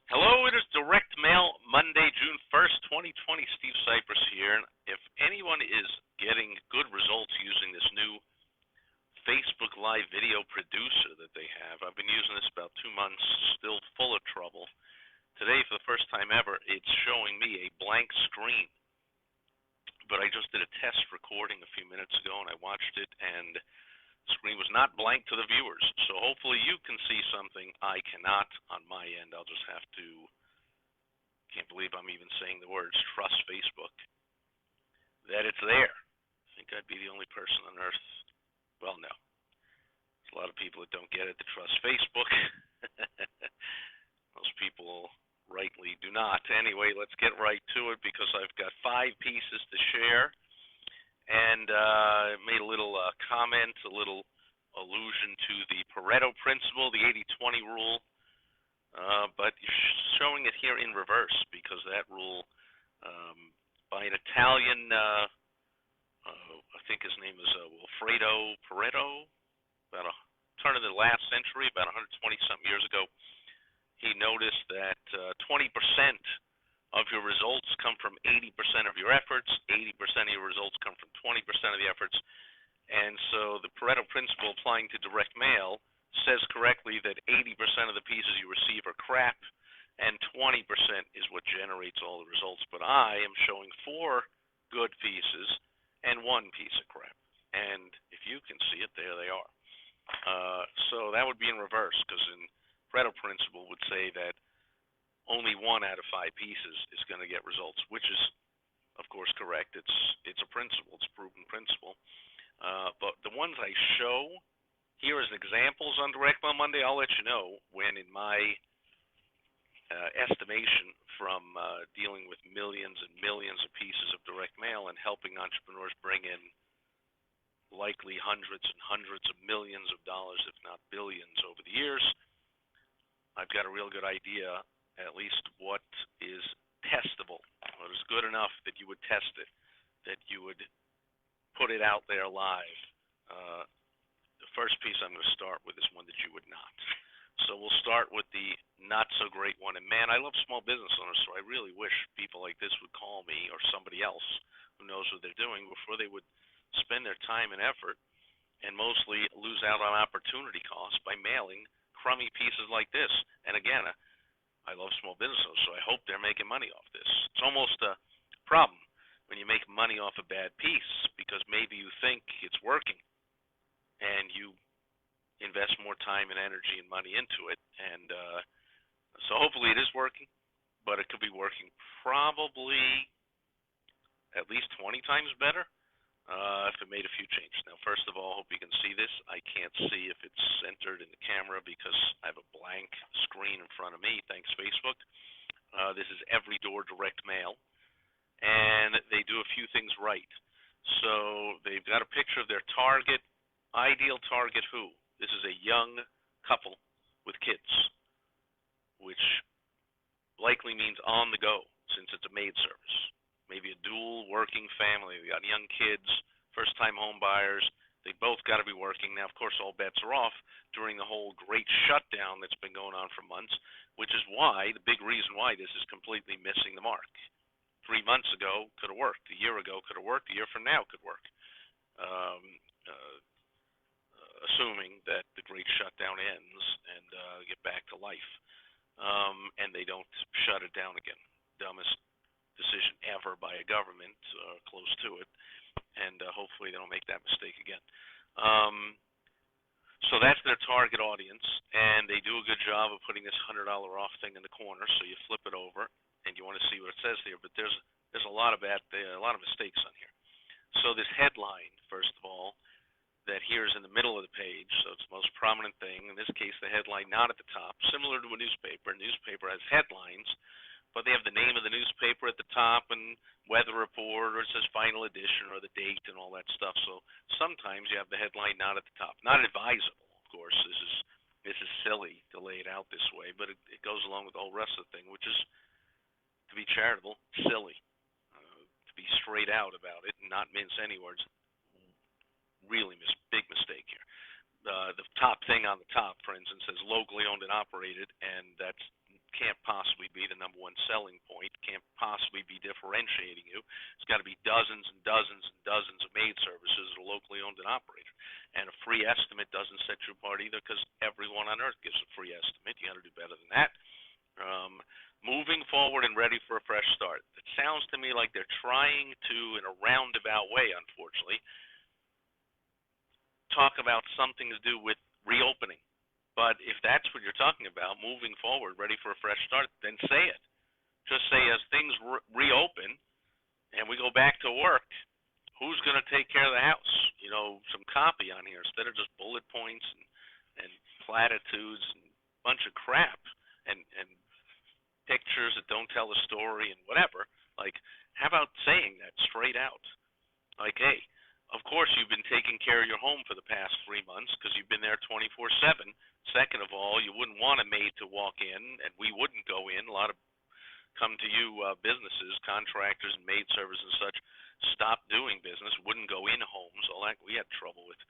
Hello, it is Direct Mail Monday, June 1st, 2020. Steve Sipress here. And if anyone is getting good results using this new Facebook Live video producer that they have, I've been using this about 2 months, still full of trouble. Today, for the first time ever, it's showing me a blank screen. But I just did a test recording a few minutes ago, and I watched it, and the screen was not blank to the viewers. So hopefully you can see something I cannot on my end. I'll just have to. Can't believe I'm even saying the words trust Facebook. That it's there. I think I'd be the only person on earth. Well, no. There's a lot of people that don't get it that trust Facebook. Most people rightly do not. Anyway, let's get right to it because I've got 5 pieces to share. And made a little comment, a little allusion to the Pareto principle, the 80-20 rule. But you're showing it here in reverse because that rule, by an Italian, I think his name is Wilfredo Pareto, about a turn of the last century, about 120-something years ago, he noticed that 20% of your results come from 80% of your efforts, 80% of your results come from 20% of the efforts. And so the Pareto principle applying to direct mail says correctly that 80% of the pieces you receive are crap, and 20% is what generates all the results. But I am showing 4 good pieces and 1 piece of crap. And if you can see it, there they are. So that would be in reverse, because in Pareto principle would say that only 1 out of 5 pieces is going to get results, which is, of course, correct. It's a principle. It's a proven principle. But the ones I show here as examples on Direct Mail Monday, I'll let you know when, in my estimation from dealing with millions and millions of pieces of direct mail and helping entrepreneurs bring in likely hundreds and hundreds of millions of dollars, if not billions, over the years, I've got a real good idea at least what is testable, what is good enough that you would test it, that you would put it out there live. The first piece I'm going to start with is one that you would not. So we'll start with the not-so-great one. And, man, I love small business owners, so I really wish people like this would call me or somebody else who knows what they're doing before they would spend their time and effort and mostly lose out on opportunity costs by mailing crummy pieces like this. And, again, I love small business owners, so I hope they're making money off this. It's almost a problem when you make money off a bad piece because maybe you think it's working and you invest more time and energy and money into it. And so hopefully it is working, but it could be working probably at least 20 times better if it made a few changes. Now, first of all, hope you can see this. I can't see if it's centered in the camera because I have a blank screen in front of me, thanks Facebook. This is Every Door Direct Mail, and they do a few things right. So they've got a picture of their target, ideal target who? This is a young couple with kids, which likely means on the go since it's a maid service. Maybe a dual working family. We got young kids, first-time home buyers. They both got to be working. Now, of course, all bets are off during the whole great shutdown that's been going on for months, which is why, the big reason why this is completely missing the mark. 3 months ago could have worked. A year ago could have worked. A year from now could work. Assuming that the great shutdown ends and get back to life. And they don't shut it down again. Dumbest decision ever by a government, close to it, and hopefully they don't make that mistake again. So that's their target audience, and they do a good job of putting this $100 off thing in the corner. So you flip it over, and you want to see what it says here. But there's a lot of mistakes on here. So this headline, first of all, that here is in the middle of the page, so it's the most prominent thing. In this case, the headline not at the top, similar to a newspaper. A newspaper has headlines, but they have the name of the newspaper at the top and weather report, or it says final edition or the date and all that stuff. So sometimes you have the headline not at the top. Not advisable, of course. This is silly to lay it out this way, but it goes along with the whole rest of the thing, which is, to be charitable, silly. To be straight out about it and not mince any words. Really big mistake here. The top thing on the top, for instance, says locally owned and operated, and that's can't possibly be the number one selling point, can't possibly be differentiating you. It's got to be dozens and dozens and dozens of maid services that are locally owned and operated. And a free estimate doesn't set you apart either, because everyone on earth gives a free estimate. You got to do better than that. Um, Moving forward and ready for a fresh start. It sounds to me like they're trying to, in a roundabout way, unfortunately, talk about something to do with reopening. But if that's what you're talking about, moving forward, ready for a fresh start, then say it. Just say, as things reopen and we go back to work, who's going to take care of the house? You know, some copy on here instead of just bullet points and platitudes and a bunch of crap and pictures that don't tell a story and whatever. Like, how about saying that straight out? Like, hey, of course you've been taking care of your home for the past 3 months because you've been there 24/7. Second of all, you wouldn't want a maid to walk in, and we wouldn't go in. A lot of come to you businesses, contractors, and maid service and such, stop doing business, wouldn't go in homes. All that we had trouble with.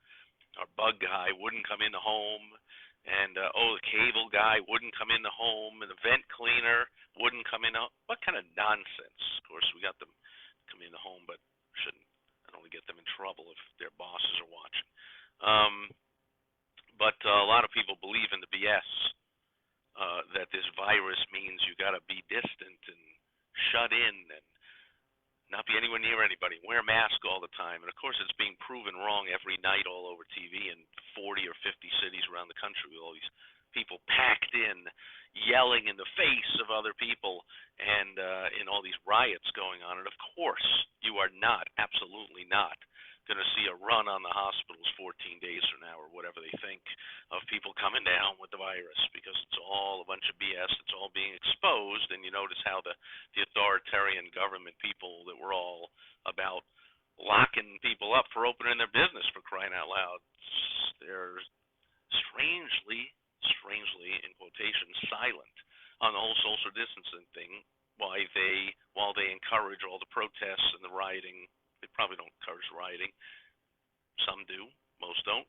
Our bug guy wouldn't come in the home, and the cable guy wouldn't come in the home, and the vent cleaner wouldn't come in. What kind of nonsense? Of course, we got them come in the home, but shouldn't. I don't want to get them in trouble if their bosses are watching. But a lot of people believe in the BS that this virus means you got to be distant and shut in and not be anywhere near anybody, wear a mask all the time. And of course, it's being proven wrong every night all over TV in 40 or 50 cities around the country with all these people packed in, yelling in the face of other people, and in all these riots going on. And of course, you are not, absolutely not, going to see a run on the hospitals 14 days from now or whatever they think of people coming down with the virus, because it's all a bunch of BS. It's all being exposed. And you notice how the authoritarian government people that were all about locking people up for opening their business, for crying out loud, they're strangely, in quotation, silent on the whole social distancing thing, while they encourage all the protests and the rioting. They probably don't encourage rioting. Some do, most don't.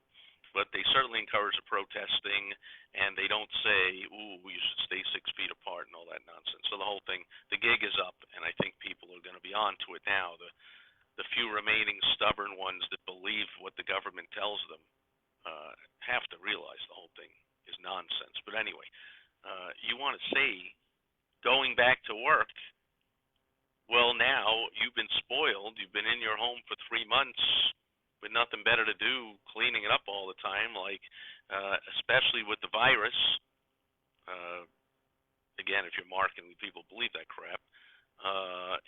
But they certainly encourage the protesting, and they don't say, ooh, you should stay 6 feet apart and all that nonsense. So the whole thing, the gig is up, and I think people are going to be onto it now. The few remaining stubborn ones that believe what the government tells them have to realize the whole thing is nonsense. But anyway, you want to say going back to work. Well, now you've been spoiled. You've been in your home for 3 months with nothing better to do, cleaning it up all the time, like especially with the virus. Again, if you're marketing, people believe that crap.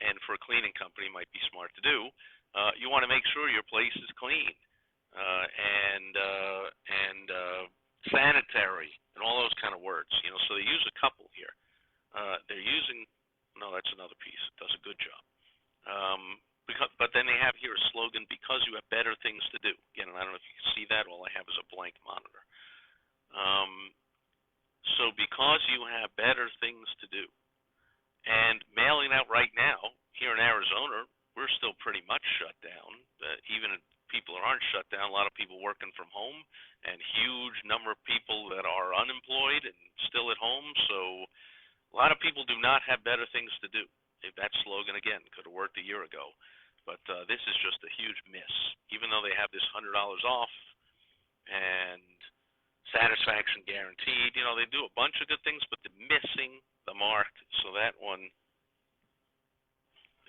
And for a cleaning company, it might be smart to do. You want to make sure your place is clean and sanitary and all those kind of words. You know, so they use a couple here. They're using. No, that's another piece. It does a good job. But then they have here a slogan, because you have better things to do. Again, and I don't know if you can see that. All I have is a blank monitor. So because you have better things to do, and mailing out right now, here in Arizona, we're still pretty much shut down. Even if people aren't shut down, a lot of people working from home, and huge number of people that are unemployed and still at home. So a lot of people do not have better things to do. If that slogan, again, could have worked a year ago. But this is just a huge miss. Even though they have this $100 off and satisfaction guaranteed, you know, they do a bunch of good things, but they're missing the mark. So that one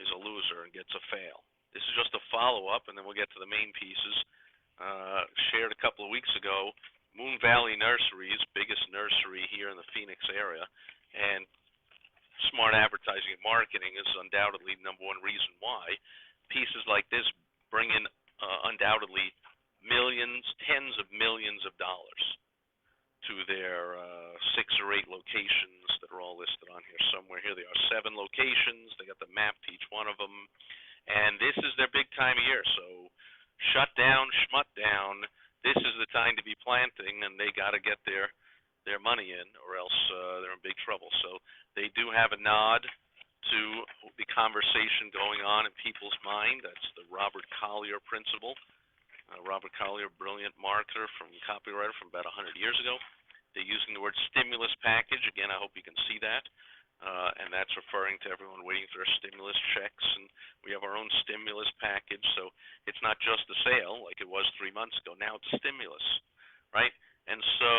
is a loser and gets a fail. This is just a follow-up, and then we'll get to the main pieces. Shared a couple of weeks ago, Moon Valley Nurseries, biggest nursery here in the Phoenix area, and smart advertising and marketing is undoubtedly the number one reason why. Pieces like this bring in undoubtedly millions, tens of millions of dollars to their 6 or 8 locations that are all listed on here somewhere. Here they are, 7 locations. They got the map to each one of them. And this is their big time of year. So shut down, schmut down. This is the time to be planting, and they got to get their money in, or else they're in big trouble. So they do have a nod to the conversation going on in people's mind. That's the Robert Collier principle. Robert Collier, brilliant marketer, copywriter from about 100 years ago. They're using the word stimulus package. Again, I hope you can see that. And that's referring to everyone waiting for their stimulus checks. And we have our own stimulus package. So it's not just a sale like it was 3 months ago. Now it's a stimulus, right? And so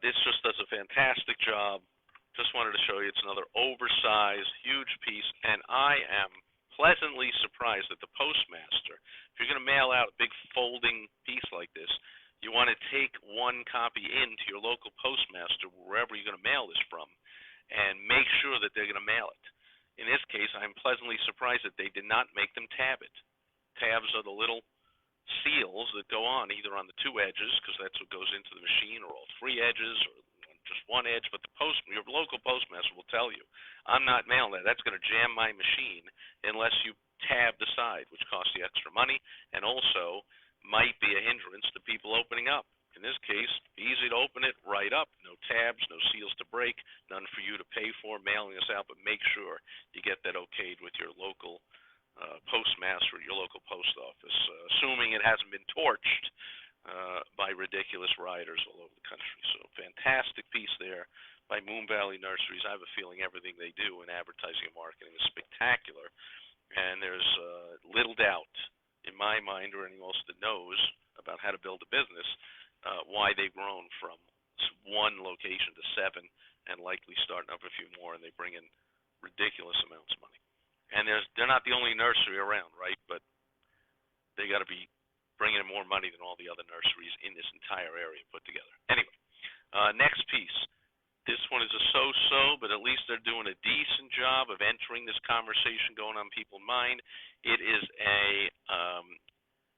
this just does a fantastic job. Just wanted to show you it's another oversized, huge piece. And I am pleasantly surprised that the postmaster, if you're going to mail out a big folding piece like this, you want to take one copy into your local postmaster, wherever you're going to mail this from, and make sure that they're going to mail it. In this case, I'm pleasantly surprised that they did not make them tab it. Tabs are the little seals that go on either on the two edges, because that's what goes into the machine, or all three edges, or just one edge. But your local postmaster will tell you, I'm not mailing that. That's going to jam my machine unless you tab the side, which costs you extra money, and also might be a hindrance to people opening up. In this case, easy to open it right up. No tabs, no seals to break, none for you to pay for mailing this out, but make sure you get that okayed with your local postmaster at your local post office, assuming it hasn't been torched by ridiculous rioters all over the country. So fantastic piece there by Moon Valley Nurseries. I have a feeling everything they do in advertising and marketing is spectacular, and there's little doubt in my mind, or anyone else that knows about how to build a business, why they've grown from one location to seven, and likely starting up a few more, and they bring in ridiculous amounts of money. And they're not the only nursery around, right? But they got to be bringing in more money than all the other nurseries in this entire area put together. Anyway, next piece. This one is a so-so, but at least they're doing a decent job of entering this conversation going on people's mind. It is a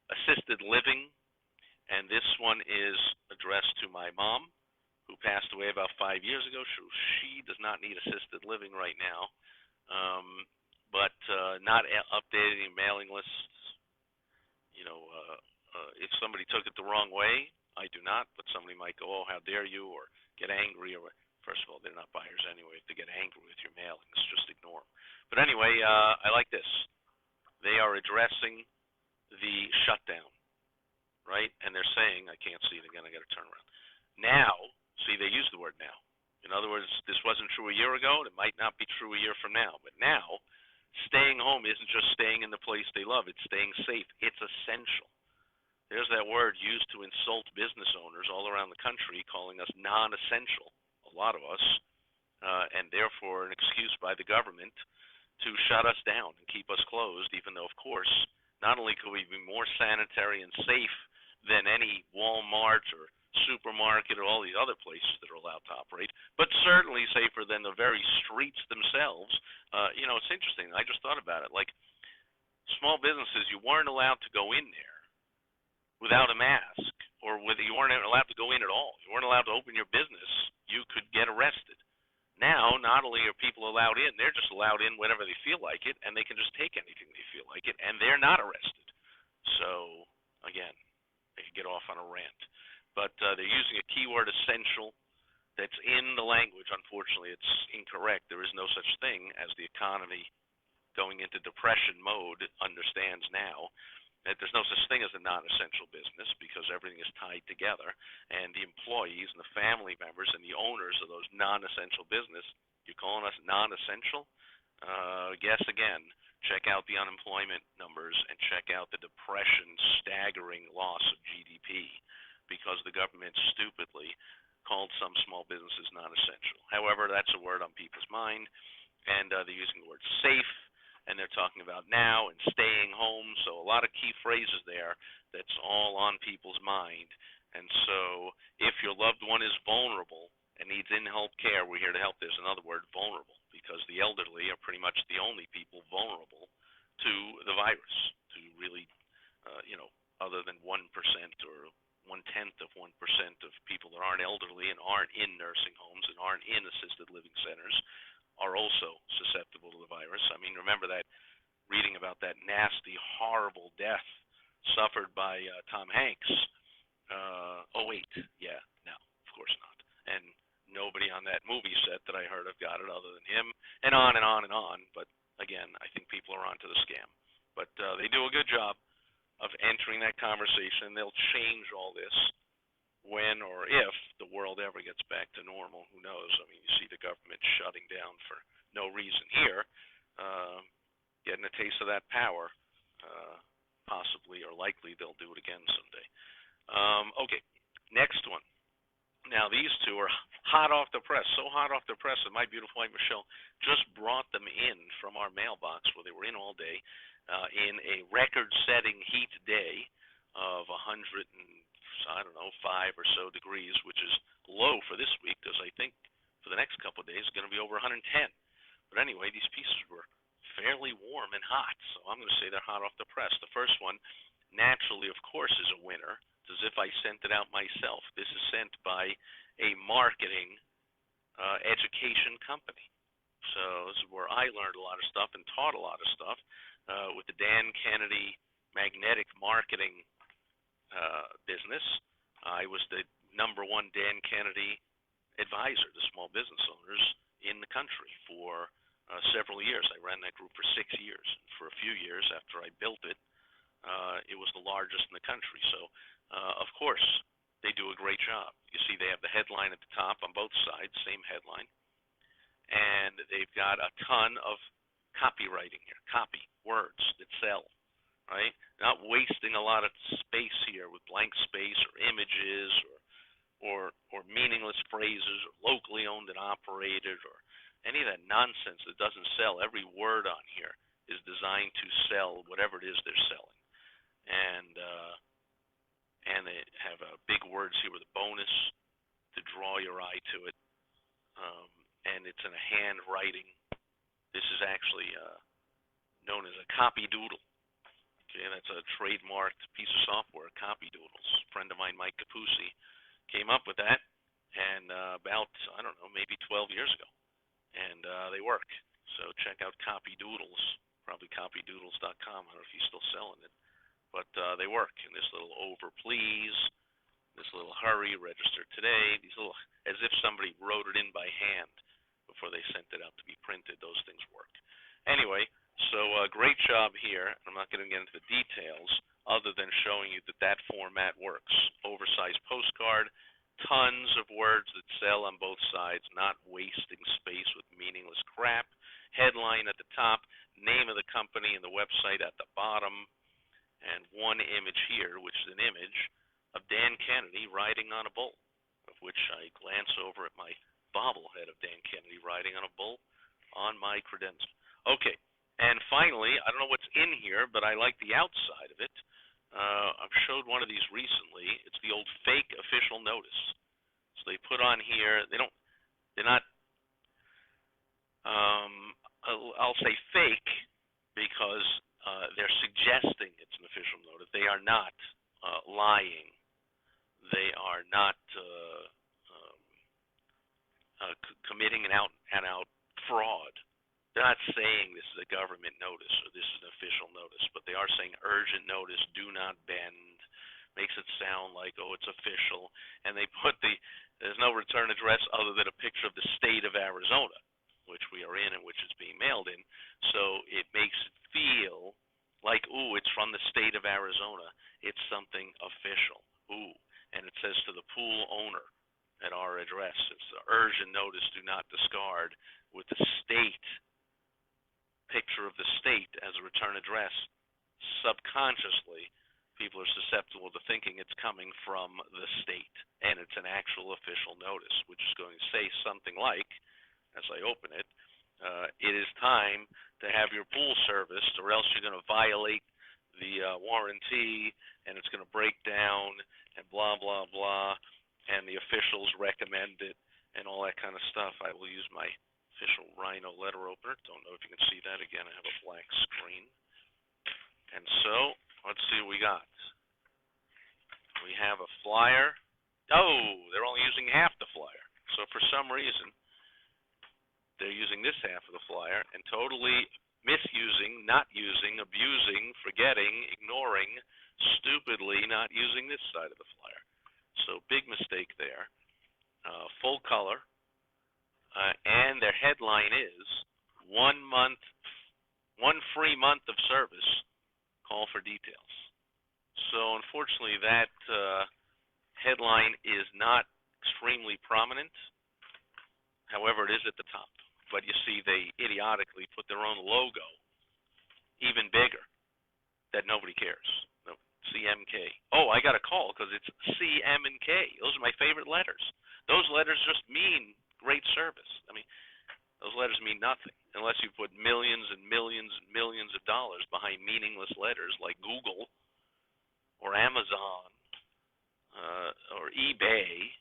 assisted living, and this one is addressed to my mom, who passed away about 5 years ago. So she does not need assisted living right now, but not updating mailing lists. You know, if somebody took it the wrong way, I do not, but somebody might go, oh, how dare you, or get angry, or first of all, they're not buyers anyway. If they get angry with your mailings, just ignore them. But anyway, I like this. They are addressing the shutdown, right? And they're saying, I can't see it again, I got to turn around. Now, see, they use the word now. In other words, this wasn't true a year ago, and it might not be true a year from now. But now, staying home isn't just staying in the place they love, it's staying safe. It's essential. There's that word used to insult business owners all around the country, calling us non-essential, a lot of us, and therefore an excuse by the government to shut us down and keep us closed, even though, of course, not only could we be more sanitary and safe than any Walmart or supermarket or all these other places that are allowed to operate, but certainly safer than the very streets themselves. It's interesting. I just thought about it. Like, small businesses, you weren't allowed to go in there without a mask, or whether you weren't allowed to go in at all. You weren't allowed to open your business. You could get arrested. Now, not only are people allowed in, they're just allowed in whenever they feel like it, and they can just take anything they feel like it, and they're not arrested. So, again, they could get off on a rant. But they're using a keyword, essential, that's in the language. Unfortunately, it's incorrect. There is no such thing as the economy going into depression mode understands now, that there's no such thing as a non-essential business, because everything is tied together, and the employees and the family members and the owners of those non-essential business, you're calling us non-essential? Guess again. Check out the unemployment numbers and check out the depression, staggering loss of GDP, because the government stupidly called some small businesses non-essential. However, that's a word on people's mind, and they're using the word safe, and they're talking about now and staying home. So a lot of key phrases there that's all on people's mind. And so if your loved one is vulnerable and needs in-home care, we're here to help. There's another word, vulnerable, because the elderly are pretty much the only people vulnerable to the virus, to really, other than 1% or 1/10 of of people that aren't elderly and aren't in nursing homes and aren't in assisted living centers are also susceptible to the virus. I mean, remember that reading about that nasty, horrible death suffered by Tom Hanks. Oh, wait. Yeah, no, of course not. And nobody on that movie set that I heard of got it other than him, and on and on and on. But again, I think people are onto the scam. But they do a good job of entering that conversation. They'll change all this when or if the world ever gets back to normal. Who knows? I mean, you see the government shutting down for no reason here, uh, getting a taste of that power. Uh, Possibly or likely they'll do it again someday. Okay, next one. Now these two are hot off the press, so hot off the press that my beautiful wife Michelle just brought them in from our mailbox where they were in all day, in a record-setting heat day of 100 and I don't know 5 or so degrees, which is low for this week because I think for the next couple of days it's going to be over 110. But anyway, these pieces were fairly warm and hot, so I'm going to say they're hot off the press. The first one, naturally, of course, is a winner. It's as if I sent it out myself. This is sent by a marketing education company. So this is where I learned a lot of stuff and taught a lot of stuff with the Dan Kennedy magnetic marketing business. I was the #1 Dan Kennedy advisor to small business owners in the country for several years. I ran that group for 6 years. For a few years after I built it, it was the largest in the country. So, of course, they do a great job. You see, they have the headline at the top on both sides, same headline, and they've got a ton of copywriting here, copy, words that sell, right? Not wasting a lot of space here with blank space or images or meaningless phrases or locally owned and operated or any of that nonsense that doesn't sell. Every word on here is designed to sell whatever it is they're selling. And they have big words here with a bonus to draw your eye to it. And it's in a handwriting. This is actually known as a copy doodle. Okay, that's a trademarked piece of software, copy doodles. A friend of mine, Mike Capuzzi, came up with that, and about, I don't know, maybe 12 years ago. And they work. So check out Copy Doodles, probably copydoodles.com. I don't know if he's still selling it. But they work. And this little over please, this little hurry, register today, these little, as if somebody wrote it in by hand before they sent it out to be printed. Those things work. Anyway, so great job here. I'm not going to get into the details other than showing you that that format works. Oversized postcard, tons of words that sell on both sides, not wasting space with meaningless crap. Headline at the top, name of the company and the website at the bottom, and one image here, which is an image of Dan Kennedy riding on a bull, of which I glance over at my bobblehead of Dan Kennedy riding on a bull on my credenza. Okay, and finally, I don't know what's in here, but I like the outside of it. I've showed one of these recently. It's the old fake official notice. So they put on here, they're not, I'll say fake because they're suggesting it's an official notice. They are not lying. They are not committing an out-and-out fraud. They're not saying this is a government notice or this is an official notice, but they are saying urgent notice, do not bend. Makes it sound like, oh, it's official. And they put there's no return address other than a picture of the state of Arizona, which we are in and which is being mailed in. So it makes it feel like, ooh, it's from the state of Arizona. It's something official. Ooh. And it says to the pool owner at our address, it's the urgent notice, do not discard, with the state, picture of the state as a return address. Subconsciously, people are susceptible to thinking it's coming from the state, and it's an actual official notice, which is going to say something like, as I open it, it is time to have your pool serviced, or else you're going to violate the warranty, and it's going to break down, and blah, blah, blah, and the officials recommend it, and all that kind of stuff. I will use my official Rhino letter opener. Don't know if you can see that. Again, I have a blank screen. And so, let's see what we got. We have a flyer. Oh, they're only using half the flyer. So for some reason, they're using this half of the flyer and totally misusing, not using, abusing, forgetting, ignoring, stupidly not using this side of the flyer. So big mistake there. Full color. And their headline is 1 free month of service, call for details. So unfortunately that headline is not extremely prominent. However, it is at the top. But you see, they idiotically put their own logo even bigger, that nobody cares. No, CMK. Oh, I got a call because it's CM and K. Those are my favorite letters. Those letters just mean great service. I mean, those letters mean nothing unless you put millions and millions and millions of dollars behind meaningless letters like Google or Amazon or eBay.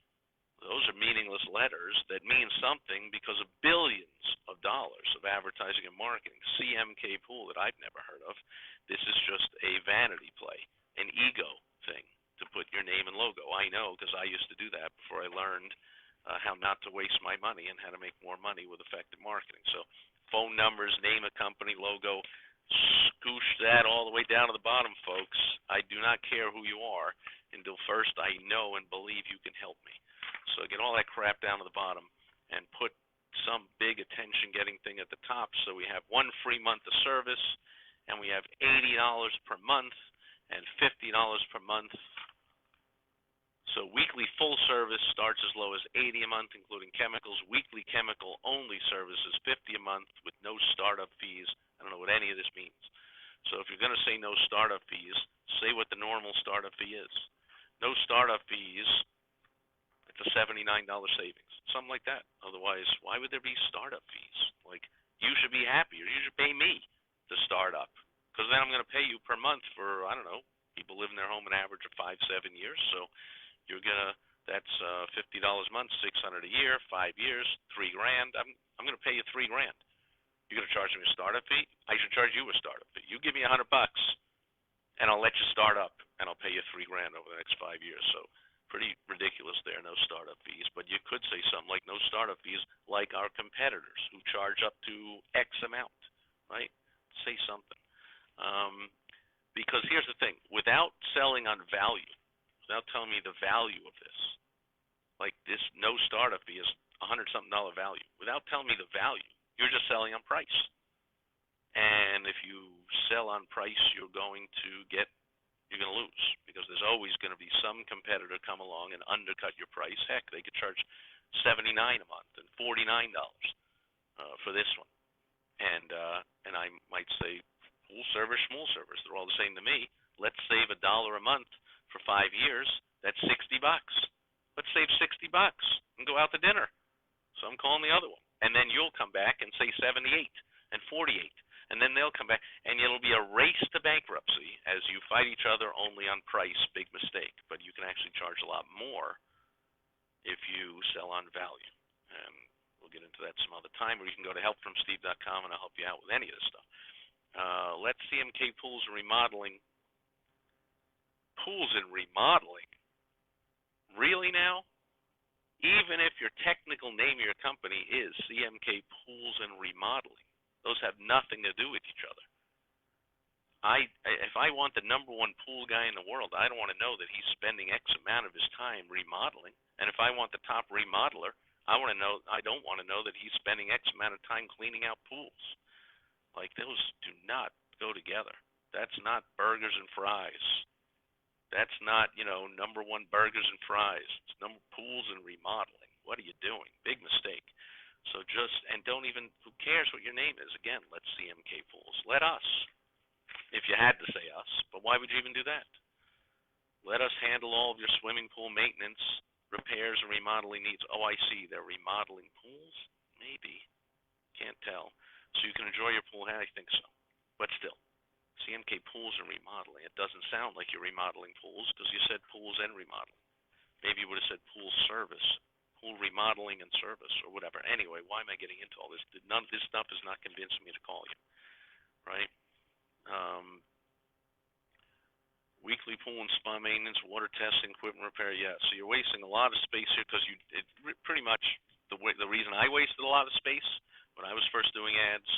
Those are meaningless letters that mean something because of billions of dollars of advertising and marketing. CMK Pool that I've never heard of. This is just a vanity play, an ego thing to put your name and logo. I know because I used to do that before I learned how not to waste my money and how to make more money with effective marketing. So phone numbers, name a company, logo, scoosh that all the way down to the bottom, folks. I do not care who you are until first I know and believe you can help me. So get all that crap down to the bottom and put some big attention-getting thing at the top. So we have 1 free month of service, and we have $80 per month and $50 per month. So weekly full service starts as low as $80 a month, including chemicals. Weekly chemical-only service is $50 a month with no startup fees. I don't know what any of this means. So if you're going to say no startup fees, say what the normal startup fee is. No startup fees. It's a $79 savings, something like that. Otherwise, why would there be startup fees? Like, you should be happy, or you should pay me to start up, because then I'm going to pay you per month for, I don't know, people live in their home an average of 5-7 years, so you're gonna, that's $50 a month, $600 a year, 5 years, $3,000. I'm going to pay you $3,000. You're going to charge me a startup fee? I should charge you a startup fee. You give me $100, and I'll let you start up, and I'll pay you $3,000 over the next 5 years. So pretty ridiculous there, no startup fees. But you could say something like no startup fees like our competitors who charge up to X amount, right? Say something. Because here's the thing, without selling on value, without telling me the value of this, like this no startup fee is $100-something value. Without telling me the value, you're just selling on price. And if you sell on price, you're going to lose, because there's always going to be some competitor come along and undercut your price. Heck, they could charge $79 a month and $49 for this one. And I might say, full service, small service, they're all the same to me. Let's save $1 a month for 5 years. That's $60. Let's save $60 and go out to dinner. So I'm calling the other one. And then you'll come back and say 78 and 48. And then they'll come back, and it'll be a race to bankruptcy as you fight each other only on price. Big mistake. But you can actually charge a lot more if you sell on value. And we'll get into that some other time, or you can go to helpfromsteve.com, and I'll help you out with any of this stuff. Let's CMK Pools and Remodeling. Pools and remodeling? Really now? Even if your technical name of your company is CMK Pools and Remodeling, those have nothing to do with each other. If I want the #1 pool guy in the world, I don't want to know that he's spending X amount of his time remodeling. And if I want the top remodeler, I don't want to know that he's spending X amount of time cleaning out pools. Like, those do not go together. That's not burgers and fries. That's not, #1 burgers and fries. It's pools and remodeling. What are you doing? Big mistake. So who cares what your name is? Again, let's CMK Pools. Let us, if you had to say us, but why would you even do that? Let us handle all of your swimming pool maintenance, repairs, and remodeling needs. Oh, I see. They're remodeling pools? Maybe. Can't tell. So you can enjoy your pool. I think so. But still, CMK Pools and Remodeling. It doesn't sound like you're remodeling pools because you said pools and remodeling. Maybe you would have said pool service, pool remodeling and service, or whatever. Anyway, why am I getting into all this? None of this stuff is not convincing me to call you, right? Weekly pool and spa maintenance, water testing, equipment repair. Yeah, so you're wasting a lot of space here because pretty much the reason I wasted a lot of space when I was first doing ads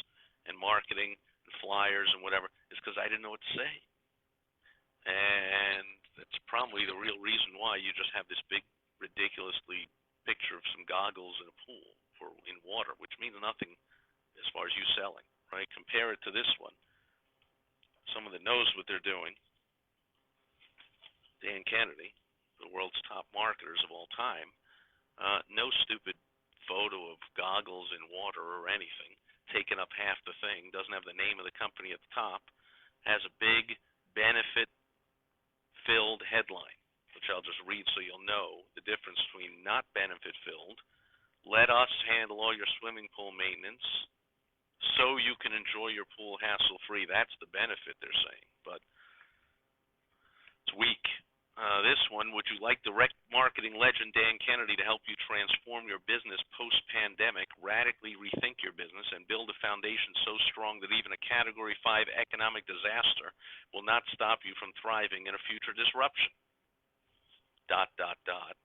and marketing and flyers and whatever is because I didn't know what to say. And that's probably the real reason why you just have this big, ridiculously picture of some goggles in a pool in water, which means nothing as far as you selling, right? Compare it to this one. Someone that knows what they're doing, Dan Kennedy, the world's top marketers of all time. No stupid photo of goggles in water or anything, taking up half the thing, doesn't have the name of the company at the top, has a big benefit-filled headline, which I'll just read so you'll know the difference between not benefit-filled. Let us handle all your swimming pool maintenance so you can enjoy your pool hassle-free. That's the benefit they're saying, but it's weak. This one, would you like direct marketing legend Dan Kennedy to help you transform your business post-pandemic, radically rethink your business, and build a foundation so strong that even a Category 5 economic disaster will not stop you from thriving in a future disruption? ...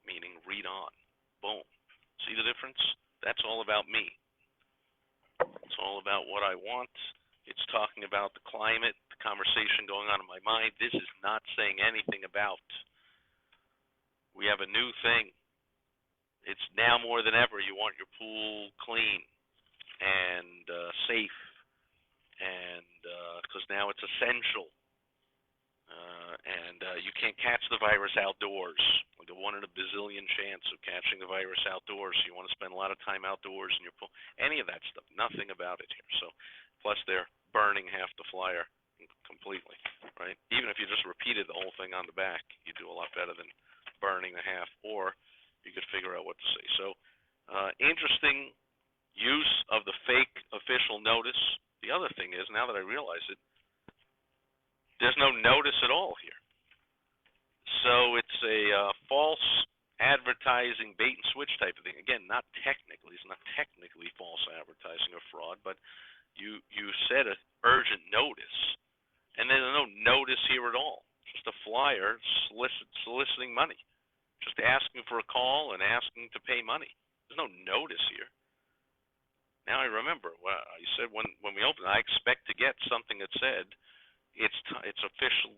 meaning read on. Boom. See the difference? That's all about me. It's all about what I want. It's talking about the climate, the conversation going on in my mind. This is not saying anything about. We have a new thing. It's now more than ever. You want your pool clean and safe, and because now it's essential. And you can't catch the virus outdoors. Like a 1 in a bazillion chance of catching the virus outdoors. So you want to spend a lot of time outdoors in your pool. Any of that stuff. Nothing about it here. So, plus they're burning half the flyer completely, right? Even if you just repeated the whole thing on the back, you do a lot better than burning the half. Or you could figure out what to say. So, interesting use of the fake official notice. The other thing is, now that I realize it, there's no notice at all here. So it's a false advertising bait and switch type of thing. Again, not technically. It's not technically false advertising or fraud, but you said an urgent notice, and there's no notice here at all. Just a flyer soliciting money. Just asking for a call and asking to pay money. There's no notice here. Now I remember, well, I said when we opened, I expect to get something that said, it's official,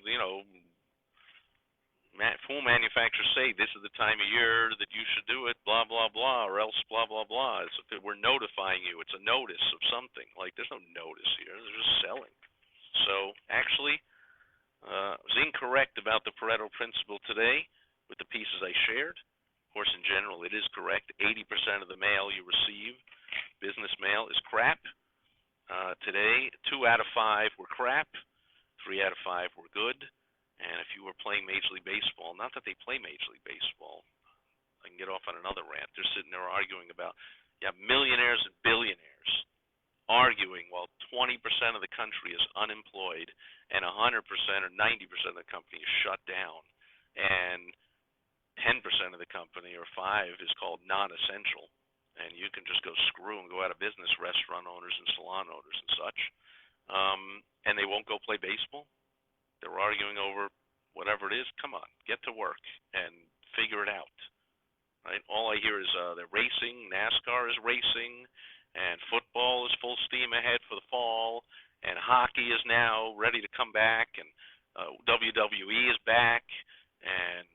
pool manufacturers say this is the time of year that you should do it, blah, blah, blah, or else blah, blah, blah. We're notifying you. It's a notice of something. Like, there's no notice here. They're just selling. So, actually, I was incorrect about the Pareto principle today with the pieces I shared. Of course, in general, it is correct. 80% of the mail you receive, business mail, is crap. Today, 2 out of 5 were crap. 3 out of 5 were good. And if you were playing Major League Baseball, not that they play Major League Baseball, I can get off on another rant. They're sitting there arguing about, you have millionaires and billionaires arguing while 20% of the country is unemployed and 100% or 90% of the company is shut down, and 10% of the company, or 5, is called non-essential, and you can just go screw and go out of business, restaurant owners and salon owners and such. And they won't go play baseball. They're arguing over whatever it is. Come on, get to work and figure it out. Right? All I hear is they're racing, NASCAR is racing, and football is full steam ahead for the fall, and hockey is now ready to come back, and WWE is back, and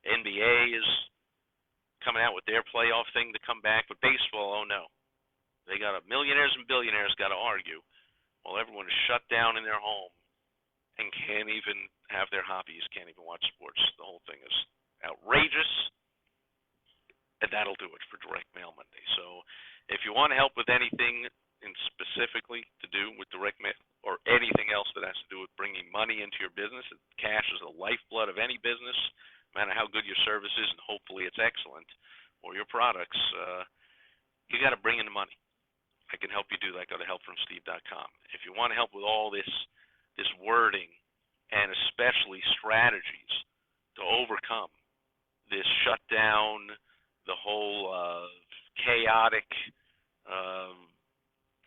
NBA is coming out with their playoff thing to come back. But baseball, oh no. They got millionaires and billionaires got to argue while everyone is shut down in their home and can't even have their hobbies, can't even watch sports. The whole thing is outrageous, and that'll do it for Direct Mail Monday. So if you want to help with anything specifically to do with direct mail or anything else that has to do with bringing money into your business, cash is the lifeblood of any business, no matter how good your service is, and hopefully it's excellent, or your products, you got to bring in the money. I can help you do that. Go to helpfromsteve.com. If you want to help with all this wording and especially strategies to overcome this shutdown, the whole chaotic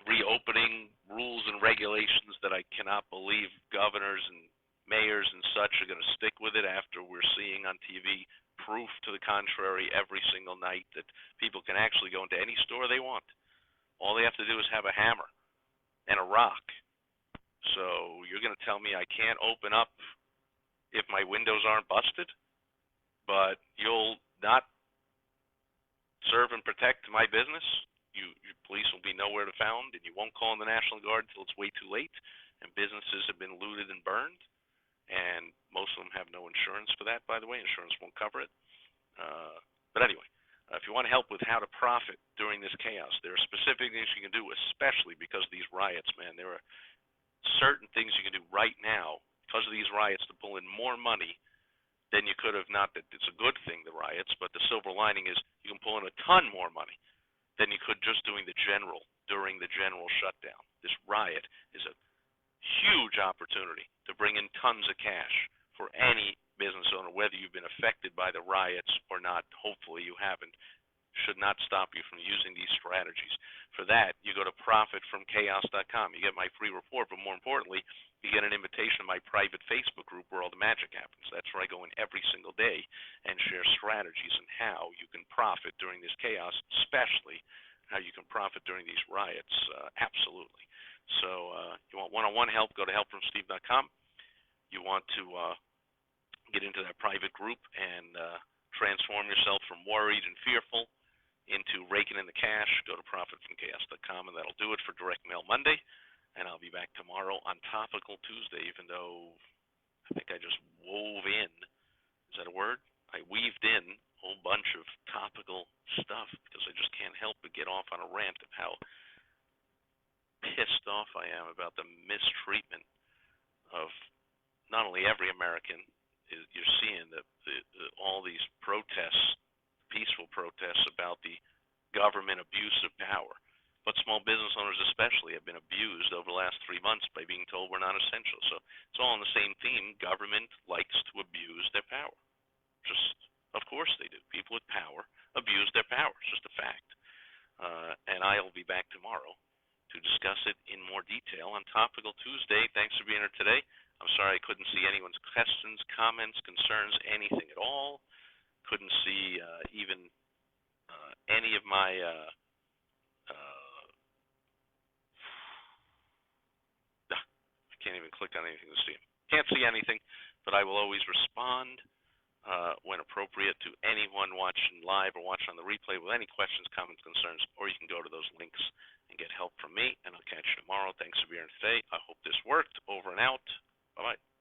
reopening rules and regulations that I cannot believe governors and mayors and such are going to stick with it after we're seeing on TV proof to the contrary every single night that people can actually go into any store they want. All they have to do is have a hammer and a rock. So you're going to tell me I can't open up if my windows aren't busted, but you'll not serve and protect my business? Your police will be nowhere to found, and you won't call in the National Guard until it's way too late, and businesses have been looted and burned? and most of them have no insurance for that, by the way. Insurance won't cover it. But anyway, if you want help with how to profit during this chaos, there are specific things you can do, especially because of these riots, man. There are certain things you can do right now because of these riots to pull in more money than you could have. Not that it's a good thing, the riots, but the silver lining is you can pull in a ton more money than you could just doing during the general shutdown. This riot is a huge opportunity to bring in tons of cash for any business owner, whether you've been affected by the riots or not. Hopefully you haven't. Should not stop you from using these strategies. For that, you go to profitfromchaos.com. You get my free report, but more importantly, you get an invitation to my private Facebook group where all the magic happens. That's where I go in every single day and share strategies and how you can profit during this chaos, especially how you can profit during these riots. Absolutely. So you want one-on-one help, go to helpfromsteve.com. You want to get into that private group and transform yourself from worried and fearful into raking in the cash, go to profitfromchaos.com, and that'll do it for Direct Mail Monday. And I'll be back tomorrow on Topical Tuesday, even though I think I just wove in, is that a word? I weaved in a whole bunch of topical stuff because I just can't help but get off on a rant of how pissed off I am about the mistreatment of not only every American. You're seeing all these protests, peaceful protests about the government abuse of power. But small business owners especially have been abused over the last 3 months by being told we're not essential. So it's all on the same theme. Government likes to abuse their power. Just, of course they do. People with power abuse their power. It's just a fact. And I'll be back tomorrow to discuss it in more detail on Topical Tuesday. Thanks for being here today. I'm sorry I couldn't see anyone's questions, comments, concerns, anything at all. Couldn't see even any of my I can't even click on anything to see them. Can't see anything, but I will always respond when appropriate to anyone watching live or watching on the replay with any questions, comments, concerns, or you can go to those links and get help from me, and I'll catch you tomorrow. Thanks for being here today. I hope this worked. Over and out. Bye-bye.